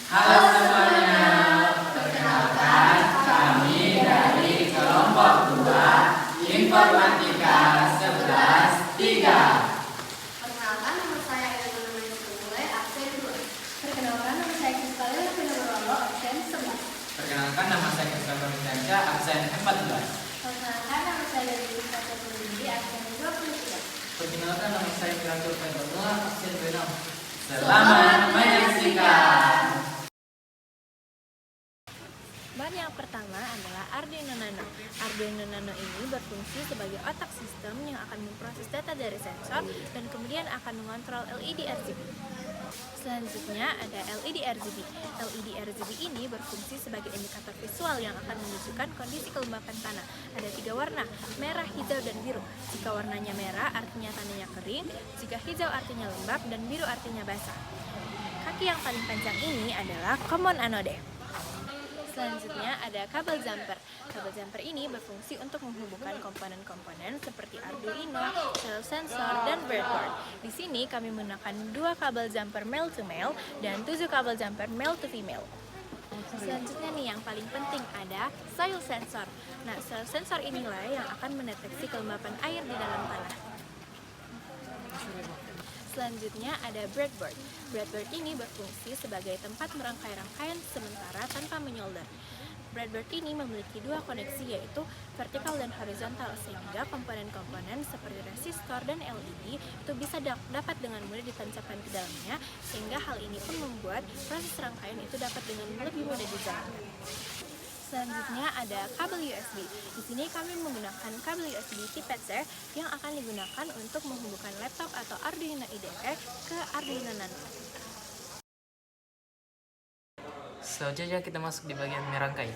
Halo semuanya, perkenalkan kami dari kelompok 2 Informatika 11-3. Perkenalkan, nama saya Elena Manisule, absen 2. Perkenalkan, nama saya Kristalina Pinamorolo, absen 11. Perkenalkan, nama saya Christopher Wisanja, absen 14. Perkenalkan, nama saya Dewi Sasha Purwindi, absen 23. Perkenalkan, nama saya Kiratur Pedrola, absen 26. Selamat menyaksikan. Bahan yang pertama adalah Arduino Nano. Arduino Nano ini berfungsi sebagai otak sistem yang akan memproses data dari sensor dan kemudian akan mengontrol LED RGB. Selanjutnya ada LED RGB. LED RGB ini berfungsi sebagai indikator visual yang akan menunjukkan kondisi kelembapan tanah. Ada 3 warna, merah, hijau, dan biru. Jika warnanya merah artinya tanahnya kering, jika hijau artinya lembab, dan biru artinya basah. Kaki yang paling panjang ini adalah common anode. Selanjutnya ada kabel jumper. Kabel jumper ini berfungsi untuk menghubungkan komponen-komponen seperti Arduino, cell sensor, dan breadboard. Di sini kami menggunakan 2 kabel jumper male to male dan 7 kabel jumper male to female. Selanjutnya nih yang paling penting ada soil sensor. Nah, soil sensor inilah yang akan mendeteksi kelembapan air di dalam tanah. Selanjutnya ada breadboard. Breadboard ini berfungsi sebagai tempat merangkai rangkaian sementara tanpa menyolder. Breadboard ini memiliki 2 koneksi yaitu vertikal dan horizontal sehingga komponen-komponen seperti resistor dan LED itu bisa dapat dengan mudah ditancapkan ke dalamnya sehingga hal ini pun membuat proses rangkaian itu dapat dengan lebih mudah dijalankan. Selanjutnya ada kabel USB. Di sini kami menggunakan kabel USB Type C yang akan digunakan untuk menghubungkan laptop atau Arduino IDE ke Arduino Nano. Selanjutnya kita masuk di bagian merangkai.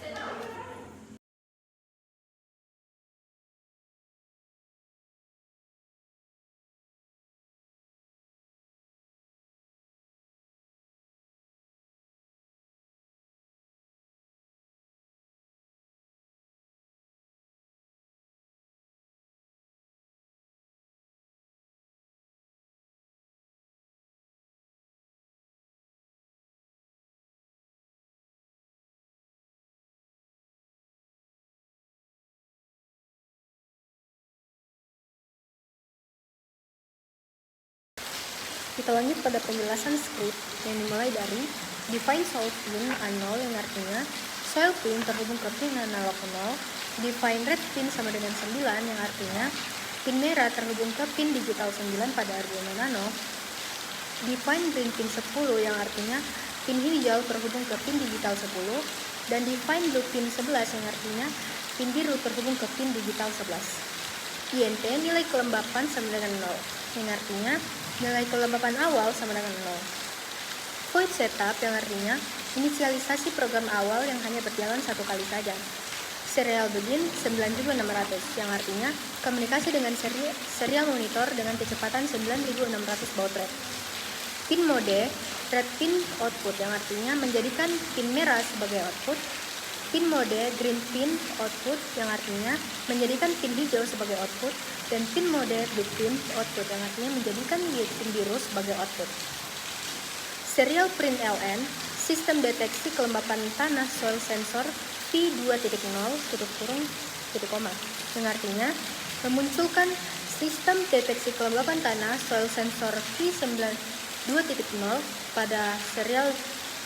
Kita lanjut pada penjelasan script yang dimulai dari define soil pin A0 yang artinya soil pin terhubung ke pin analog 0, define red pin sama dengan 9 yang artinya pin merah terhubung ke pin digital 9 pada Arduino Nano, define green pin 10 yang artinya pin hijau terhubung ke pin digital 10, dan define blue pin 11 yang artinya pin biru terhubung ke pin digital 11. INT nilai kelembapan sama dengan 0 yang artinya nilai kelembapan awal sama dengan 0. Void setup yang artinya inisialisasi program awal yang hanya berjalan 1 kali saja. Serial begin 9600 yang artinya komunikasi dengan serial monitor dengan kecepatan 9600 baud rate. Pin mode red pin output yang artinya menjadikan pin merah sebagai output. Pin mode green pin output yang artinya menjadikan pin hijau sebagai output, dan pin mode blue pin output yang artinya menjadikan pin biru sebagai output. Serial print LN sistem deteksi kelembapan tanah soil sensor V2.0 yang artinya memunculkan sistem deteksi kelembapan tanah soil sensor V2.0 pada serial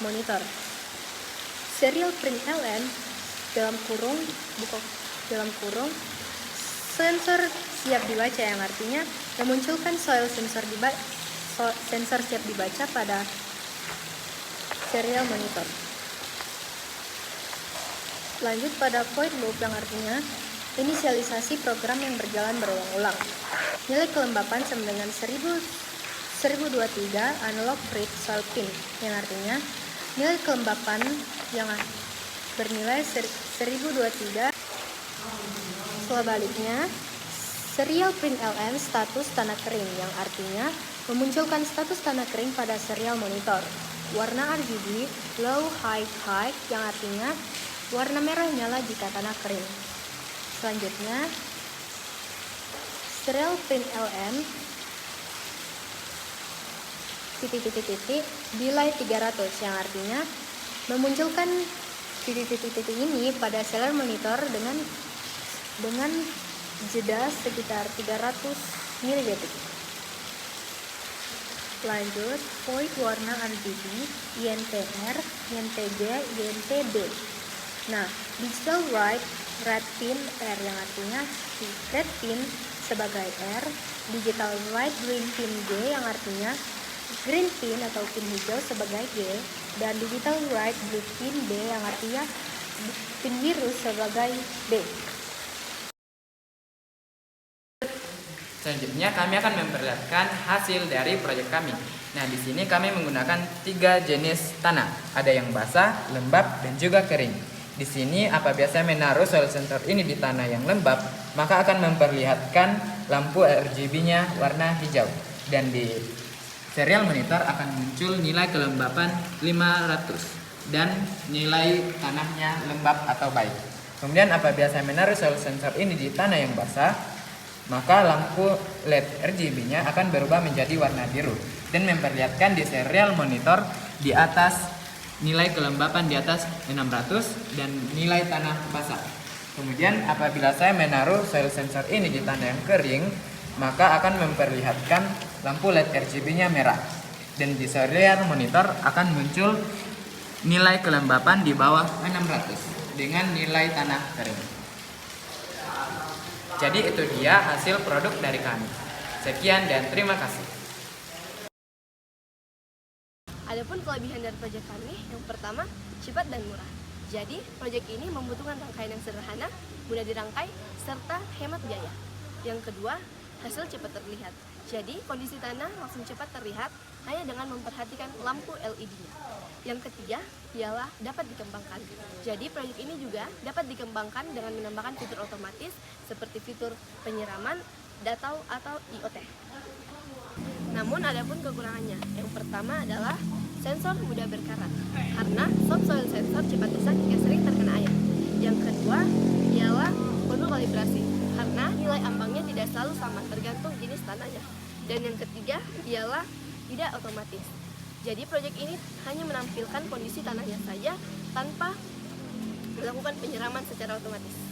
monitor. Serial print LN dalam kurung sensor siap dibaca yang artinya memunculkan soil sensor siap dibaca pada serial monitor. Lanjut pada void loop yang artinya inisialisasi program yang berjalan berulang-ulang. Nilai kelembapan sama dengan 1023 analog read soil pin yang artinya nilai kelembapan yang bernilai 1023. Sebaliknya, serial print LN status tanah kering yang artinya memunculkan status tanah kering pada serial monitor. Warna RGB low, high, high yang artinya warna merah nyala jika tanah kering. Selanjutnya, serial print LN delay 300 yang artinya memunculkan titik-titik ini pada seller monitor dengan jeda sekitar 300 milidetik. Lanjut, point warna RGB, INTR, INTJ, INTB. Nah, digital red pin R yang artinya red pin sebagai R, digital green pin G yang artinya green pin atau pin hijau sebagai G, dan digital blue pin B yang artinya pin biru sebagai B. Selanjutnya kami akan memperlihatkan hasil dari proyek kami. Nah, di sini kami menggunakan 3 jenis tanah. Ada yang basah, lembab, dan juga kering. Di sini apa biasa menaruh soil sensor ini di tanah yang lembab, maka akan memperlihatkan lampu RGB-nya warna hijau. Dan di serial monitor akan muncul nilai kelembapan 500 dan nilai tanahnya lembab atau baik. Kemudian apa biasa menaruh soil sensor ini di tanah yang basah, maka lampu LED RGB-nya akan berubah menjadi warna biru dan memperlihatkan di serial monitor di atas nilai kelembapan di atas 600 dan nilai tanah basah. Kemudian apabila saya menaruh soil sensor ini di tanah yang kering, maka akan memperlihatkan lampu LED RGB-nya merah dan di serial monitor akan muncul nilai kelembapan di bawah 600 dengan nilai tanah kering. Jadi itu dia hasil produk dari kami. Sekian dan terima kasih. Adapun kelebihan dari proyek kami, yang pertama, cepat dan murah. Jadi, proyek ini membutuhkan rangkaian yang sederhana, mudah dirangkai, serta hemat biaya. Yang kedua, hasil cepat terlihat. Jadi, kondisi tanah langsung cepat terlihat hanya dengan memperhatikan lampu LED-nya. Yang ketiga, ialah dapat dikembangkan. Jadi, proyek ini juga dapat dikembangkan dengan menambahkan fitur otomatis seperti fitur penyiraman, datau atau IoT. Namun, ada pun kekurangannya. Yang pertama adalah sensor mudah berkarat, karena soft soil sensor cepat rusak jika sering terkena air. Yang kedua, ialah penuh kalibrasi, karena nilai ambangnya tidak selalu sama tergantung jenis tanahnya. Dan yang ketiga ialah tidak otomatis. Jadi proyek ini hanya menampilkan kondisi tanahnya saja tanpa melakukan penyiraman secara otomatis.